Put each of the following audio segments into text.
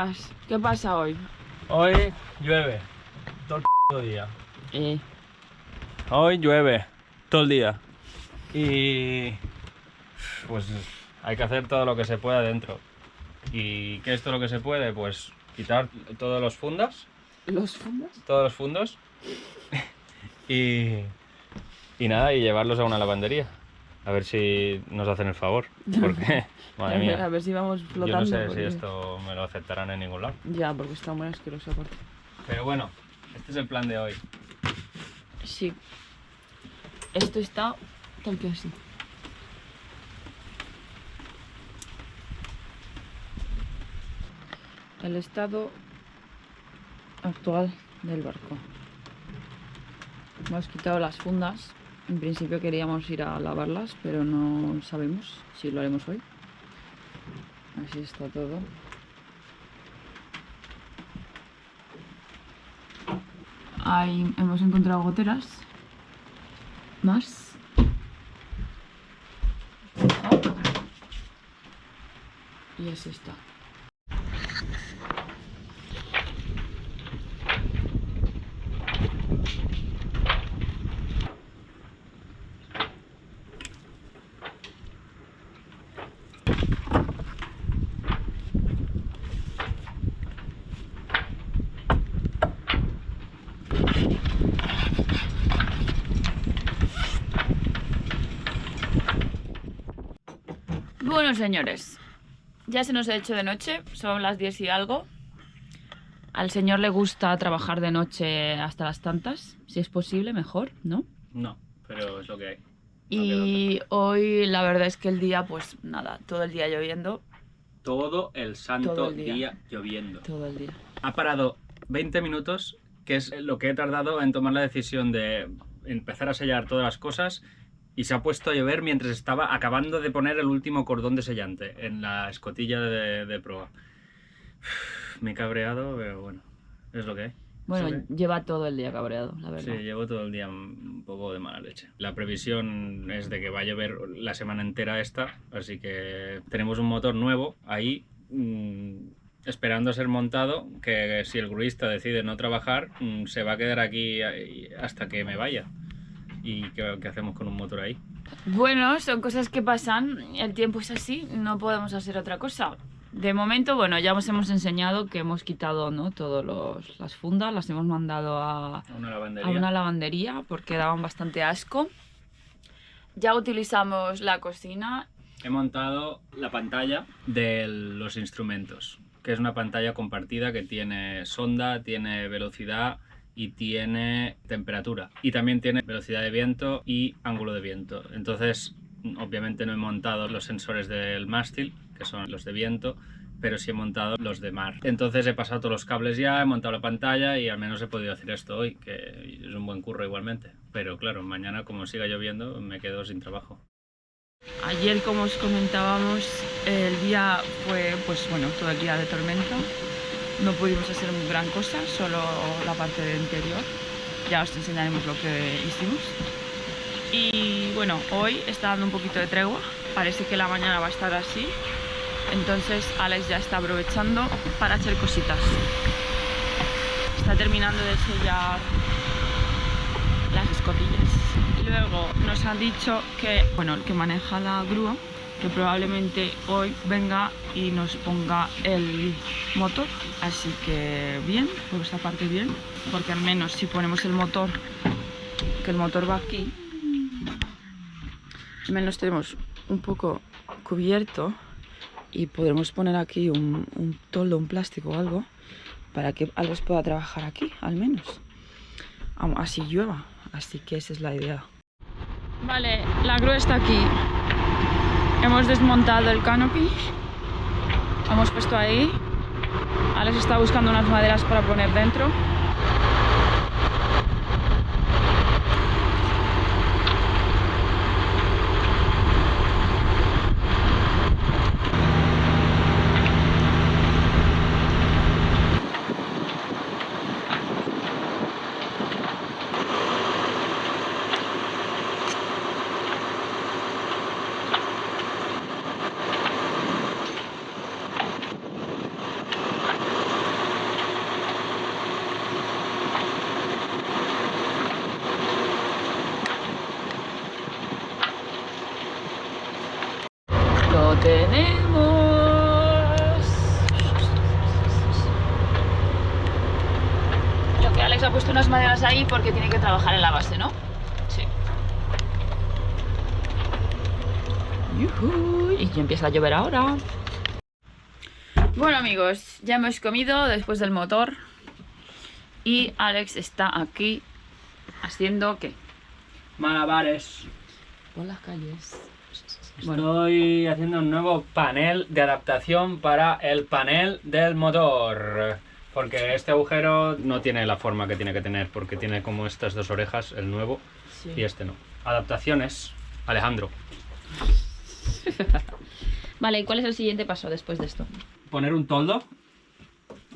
días. ¿Qué pasa hoy? Hoy llueve todo el día. Eh, Hoy llueve todo el día. Y pues hay que hacer todo lo que se pueda dentro. ¿Y qué es todo lo que se puede? Pues quitar todos los fundas, ¿Los fundos? todos los fundos y nada, y llevarlos a una lavandería. A ver si nos hacen el favor. Porque, madre A mía, ver si vamos yo flotando. no sé si porque- esto me lo aceptarán en ningún lado. Ya, porque está muy asqueroso aparte. Pero bueno, este es el plan de hoy. Sí. Esto está tal que así. El estado actual del barco. Hemos quitado las fundas. En principio queríamos ir a lavarlas, pero no sabemos si lo haremos hoy. Así está todo. Ahí hemos encontrado goteras. Más. Y es esta. Bueno, señores, ya se nos ha hecho de noche, son las 10 y algo. Al señor le gusta trabajar de noche hasta las tantas, si es posible, mejor, ¿no? No, pero es lo que hay. Y hoy la verdad es que el día, pues nada, todo el día lloviendo, Todo el santo Todo el día. día lloviendo. todo el día. Ha parado 20 minutos, que es lo que he tardado en tomar la decisión de empezar a sellar todas las cosas, y se ha puesto a llover mientras estaba acabando de poner el último cordón de sellante en la escotilla de proa. Me he cabreado, pero bueno, es lo que hay. Bueno, ¿Eso qué? lleva todo el día cabreado, la Sí, verdad. llevo todo el día un poco de mala leche. La previsión es de que va a llover la semana entera esta, así que tenemos un motor nuevo ahí esperando a ser montado, que si el gruista decide no trabajar, se va a quedar aquí hasta que me vaya. ¿Y qué hacemos con un motor ahí? Bueno, son cosas que pasan, el tiempo es así, no podemos hacer otra cosa. De momento, bueno, ya os hemos enseñado que hemos quitado, ¿no? Todas las fundas, las hemos mandado a Una a lavandería. una lavandería porque daban bastante asco. Ya utilizamos la cocina. He montado la pantalla de los instrumentos, que es una pantalla compartida que tiene sonda, tiene velocidad y tiene temperatura. Y también tiene velocidad de viento y ángulo de viento. Entonces, obviamente no he montado los sensores del mástil, que son los de viento, pero sí he montado los de mar. Entonces he pasado todos los cables ya, he montado la pantalla y al menos he podido hacer esto hoy, que es un buen curro igualmente. Pero claro, mañana como siga lloviendo me quedo sin trabajo. Ayer, como os comentábamos, el día fue, pues bueno, todo el día de tormenta. No pudimos hacer gran cosa, solo la parte del interior. Ya os enseñaremos lo que hicimos. Y bueno, hoy está dando un poquito de tregua. Parece que la mañana va a estar así. Entonces Alex ya está aprovechando para hacer cositas. Está terminando de sellar las escotillas. Y luego nos han dicho que, bueno, el que maneja la grúa, que probablemente hoy venga y nos ponga el motor. Así que bien, por esta parte bien, porque al menos si ponemos el motor, que el motor va aquí, al menos tenemos un poco cubierto y podremos poner aquí un toldo, un plástico o algo, para que Alex pueda trabajar aquí, al menos. Así llueva, así que esa es la idea. Vale, la grúa está aquí. Hemos desmontado el canopy, lo hemos puesto ahí. Alex está buscando unas maderas para poner dentro. tenemos. Creo que Alex ha puesto unas maderas ahí porque tiene que trabajar en la base, ¿no? Sí. ¡Yujú! Y ya empieza a llover ahora. Bueno, amigos, ya hemos comido después del motor. Y Alex está aquí haciendo ¿qué? Malabares. Por las calles. Estoy haciendo un nuevo panel de adaptación para el panel del motor. Porque este agujero no tiene la forma que tiene que tener, porque tiene como estas dos orejas, el nuevo, Sí. y este no. Adaptaciones, Alejandro. Vale, ¿y cuál es el siguiente paso después de esto? Poner un toldo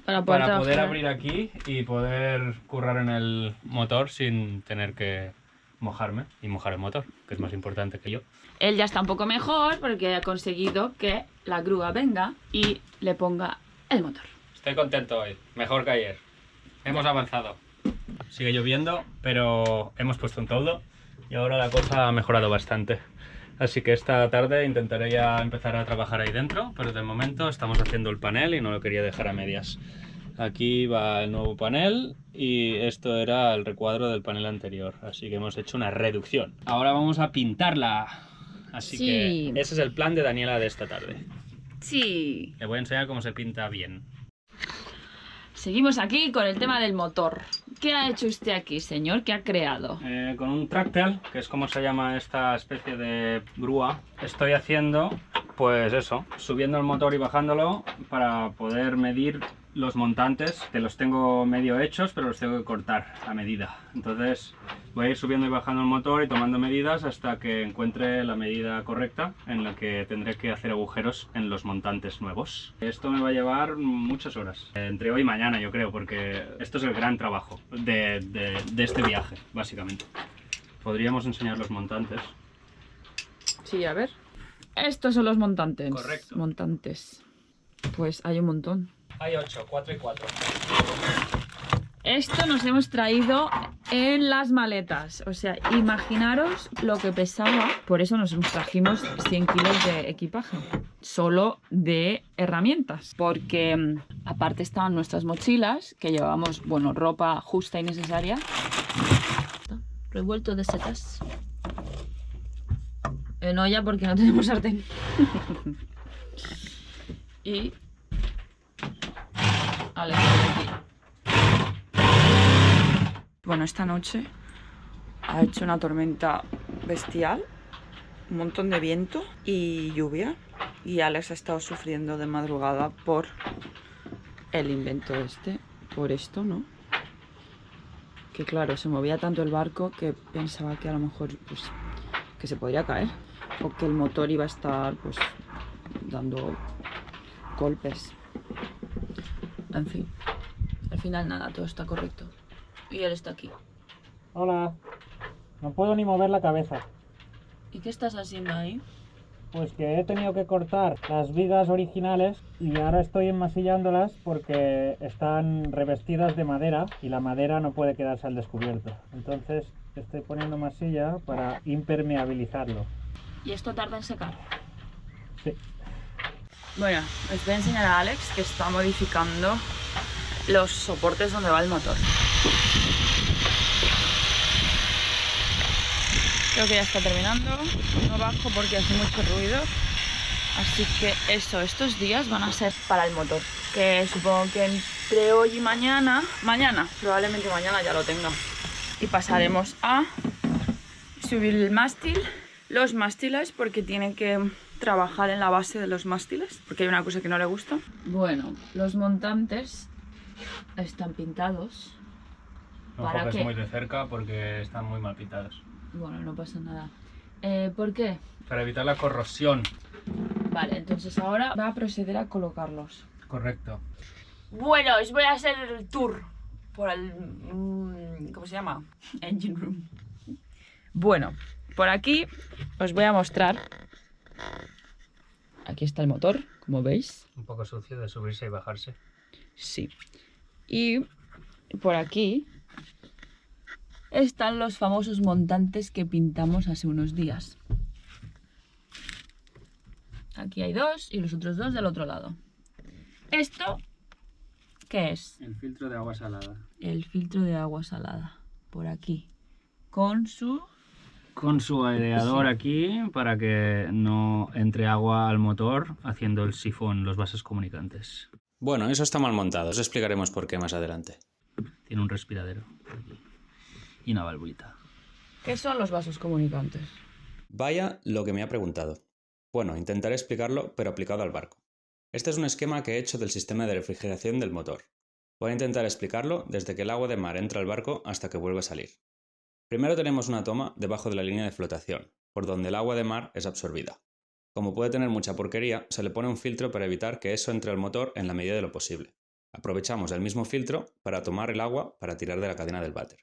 Para para poder trabajar. abrir aquí y poder currar en el motor sin tener que mojarme y mojar el motor, que es más importante que yo. Él ya está un poco mejor porque ha conseguido que la grúa venga y le ponga el motor. Estoy contento hoy, mejor que ayer. Hemos avanzado. Sigue lloviendo, pero hemos puesto un toldo y ahora la cosa ha mejorado bastante. Así que esta tarde intentaré ya empezar a trabajar ahí dentro, pero de momento estamos haciendo el panel y no lo quería dejar a medias. Aquí va el nuevo panel y esto era el recuadro del panel anterior, así que hemos hecho una reducción. Ahora vamos a pintarla. Así Sí. que ese es el plan de Daniela de esta tarde. Sí. Le voy a enseñar cómo se pinta bien. Seguimos aquí con el tema del motor. ¿Qué ha hecho usted aquí, señor? ¿Qué ha creado? Con un tractel, que es como se llama esta especie de grúa, estoy haciendo, pues eso, subiendo el motor y bajándolo para poder medir los montantes, que los tengo medio hechos, pero los tengo que cortar a medida. Entonces voy a ir subiendo y bajando el motor y tomando medidas hasta que encuentre la medida correcta en la que tendré que hacer agujeros en los montantes nuevos. Esto me va a llevar muchas horas, entre hoy y mañana yo creo, porque esto es el gran trabajo de este viaje, básicamente. Podríamos enseñar los montantes. Sí, a ver. Estos son los montantes. Correcto. Montantes. Pues hay un montón. Hay 8, 4 y 4. Esto nos hemos traído en las maletas. O sea, imaginaros lo que pesaba. Por eso nos trajimos 100 kilos de equipaje. Solo de herramientas. Porque aparte estaban nuestras mochilas, que llevábamos, bueno, ropa justa y necesaria. Revuelto de setas. En olla porque no tenemos sartén. Y... Alex, aquí. Bueno, esta noche ha hecho una tormenta bestial, un montón de viento y lluvia. Y Alex ha estado sufriendo de madrugada por el invento este, por esto, ¿no? Que claro, se movía tanto el barco que pensaba que a lo mejor pues, que se podría caer. O que el motor iba a estar pues dando golpes. En fin, al final nada, todo está correcto. Y él está aquí. Hola, no puedo ni mover la cabeza. ¿Y qué estás haciendo ahí? Pues que he tenido que cortar las vigas originales y ahora estoy enmasillándolas porque están revestidas de madera y la madera no puede quedarse al descubierto. Entonces estoy poniendo masilla para impermeabilizarlo. ¿Y esto tarda en secar? Sí. Bueno, les voy a enseñar a Alex que está modificando los soportes donde va el motor. Creo que ya está terminando. No bajo porque hace mucho ruido. Así que eso, estos días van a ser para el motor. Que supongo que entre hoy y mañana... Probablemente mañana ya lo tenga. Y pasaremos a subir el mástil. Los mástiles, porque tiene que trabajar en la base de los mástiles. Porque hay una cosa que no le gusta. Bueno, los montantes están pintados. No ¿Para enfoques qué? muy de cerca porque están muy mal pintados. Bueno, no pasa nada. ¿Por qué? Para evitar la corrosión. Vale, entonces ahora va a proceder a colocarlos. Correcto. Bueno, os voy a hacer el tour por el... ¿cómo se llama? Engine room. Bueno, por aquí os voy a mostrar. Aquí está el motor, como veis. Un poco sucio de subirse y bajarse. Sí. Y por aquí están los famosos montantes que pintamos hace unos días. Aquí hay 2 y los otros 2 del otro lado. ¿Esto qué es? El filtro de agua salada. El filtro de agua salada. Por aquí. Con su aireador aquí para que no entre agua al motor haciendo el sifón, los vasos comunicantes. Bueno, eso está mal montado, os explicaremos por qué más adelante. Tiene un respiradero aquí y una valvulita. ¿Qué son los vasos comunicantes? Vaya lo que me ha preguntado. Bueno, intentaré explicarlo, pero aplicado al barco. Este es un esquema que he hecho del sistema de refrigeración del motor. Voy a intentar explicarlo desde que el agua de mar entra al barco hasta que vuelve a salir. Primero tenemos una toma debajo de la línea de flotación, por donde el agua de mar es absorbida. Como puede tener mucha porquería, se le pone un filtro para evitar que eso entre al motor en la medida de lo posible. Aprovechamos el mismo filtro para tomar el agua para tirar de la cadena del váter.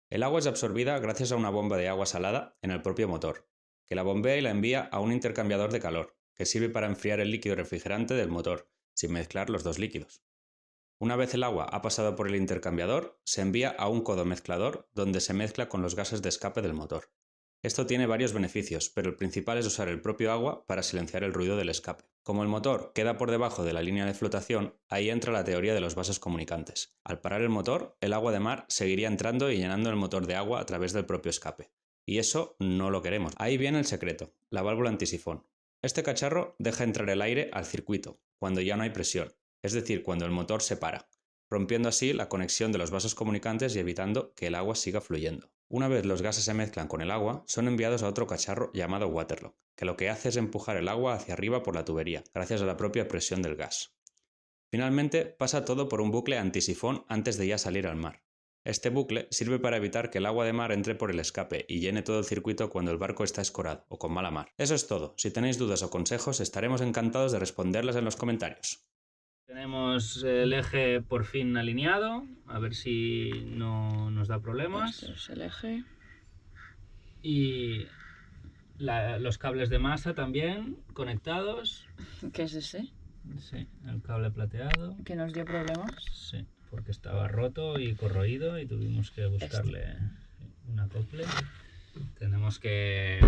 El agua es absorbida gracias a una bomba de agua salada en el propio motor, que la bombea y la envía a un intercambiador de calor, que sirve para enfriar el líquido refrigerante del motor, sin mezclar los dos líquidos. Una vez el agua ha pasado por el intercambiador, se envía a un codo mezclador donde se mezcla con los gases de escape del motor. Esto tiene varios beneficios, pero el principal es usar el propio agua para silenciar el ruido del escape. Como el motor queda por debajo de la línea de flotación, ahí entra la teoría de los vasos comunicantes. Al parar el motor, el agua de mar seguiría entrando y llenando el motor de agua a través del propio escape. Y eso no lo queremos. Ahí viene el secreto, la válvula antisifón. Este cacharro deja entrar el aire al circuito, cuando ya no hay presión, es decir, cuando el motor se para, rompiendo así la conexión de los vasos comunicantes y evitando que el agua siga fluyendo. Una vez los gases se mezclan con el agua, son enviados a otro cacharro llamado waterlock, que lo que hace es empujar el agua hacia arriba por la tubería, gracias a la propia presión del gas. Finalmente, pasa todo por un bucle antisifón antes de ya salir al mar. Este bucle sirve para evitar que el agua de mar entre por el escape y llene todo el circuito cuando el barco está escorado o con mala mar. Eso es todo. Si tenéis dudas o consejos, estaremos encantados de responderlas en los comentarios. Tenemos el eje por fin alineado, a ver si no nos da problemas. Este es el eje. Y los cables de masa también conectados. ¿Qué es ese? Sí, el cable plateado. ¿Que nos dio problemas? Sí, porque estaba roto y corroído y tuvimos que buscarle un acople. Tenemos que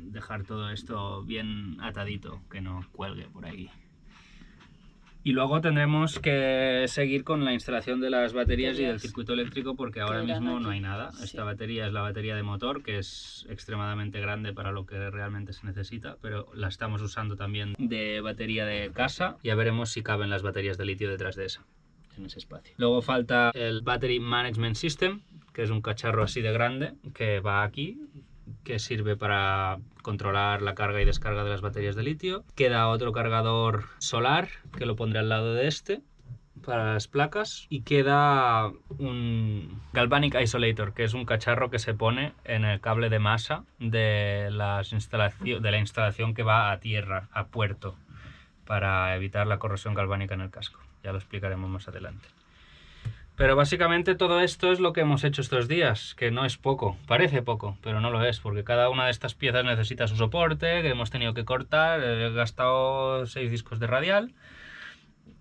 dejar todo esto bien atadito, que no cuelgue por ahí. Y luego tendremos que seguir con la instalación de las baterías y del circuito eléctrico porque ahora mismo no hay nada. Esta batería es la batería de motor, que es extremadamente grande para lo que realmente se necesita, pero la estamos usando también de batería de casa. Ya veremos si caben las baterías de litio detrás de esa, en ese espacio. Luego falta el Battery Management System, que es un cacharro así de grande que va aquí, que sirve para controlar la carga y descarga de las baterías de litio. Queda otro cargador solar que lo pondré al lado de este para las placas, y queda un Galvanic Isolator, que es un cacharro que se pone en el cable de masa de la instalación que va a tierra, a puerto, para evitar la corrosión galvánica en el casco. Ya lo explicaremos más adelante. Pero básicamente todo esto es lo que hemos hecho estos días, que no es poco, parece poco, pero no lo es, porque cada una de estas piezas necesita su soporte, que hemos tenido que cortar. He gastado 6 discos de radial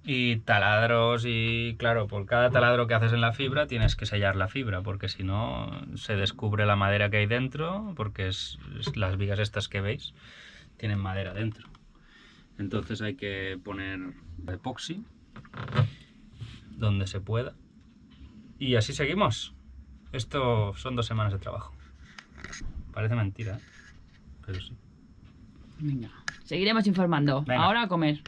y taladros, y claro, por cada taladro que haces en la fibra tienes que sellar la fibra, porque si no se descubre la madera que hay dentro, porque las vigas estas que veis tienen madera dentro. Entonces hay que poner epoxi donde se pueda. Y así seguimos. Esto son 2 semanas de trabajo. Parece mentira, pero sí. Venga, seguiremos informando. Venga. Ahora a comer.